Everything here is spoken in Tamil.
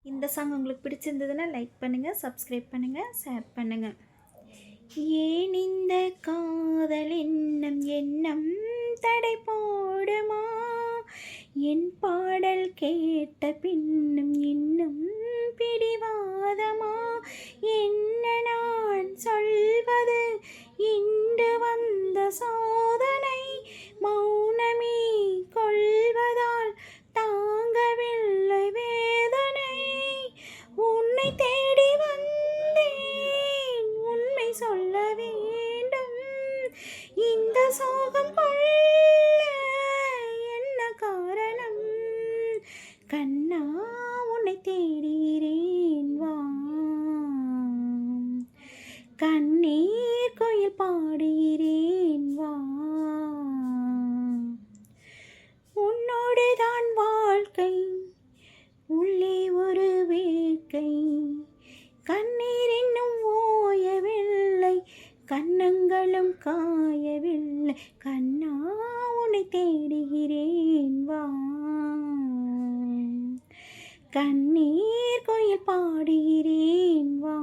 இந்த சாங் உங்களுக்கு பிடிச்சிருந்ததுன்னா லைக் பண்ணுங்கள், சப்ஸ்கிரைப் பண்ணுங்கள், ஷேர் பண்ணுங்கள். ஏன் இந்த காதல் எண்ணம் தடை போடுமா? என் பாடல் கேட்ட பின்னும் இன்னும் பிடிவாதமா? என்ன நான் சொல்வது? இன்று வந்த சோதனை மௌனமே கொள்வதால் தாங்கவில்லை வேதனை. உன்னை தேடி வந்தேன், உண்மை சொல்ல வேண்டும். இந்த சோகம் கொள்ள என்ன காரணம்? கண்ணா உன்னை தேடுகிறேன் வா. கண்ணீர் கோயில் பாடுகிறேன் வா. உன்னோடுதான் வாழ்க்கை, உள்ளே ஒரு வேட்கை. கண்ணீர் இன்னும் ஓயவில்லை, கன்னங்களும் காயவில்லை. கண்ணா உன்னை தேடுகிறேன் வா. கண்ணீர் கோயில் பாடுகிறேன் வா.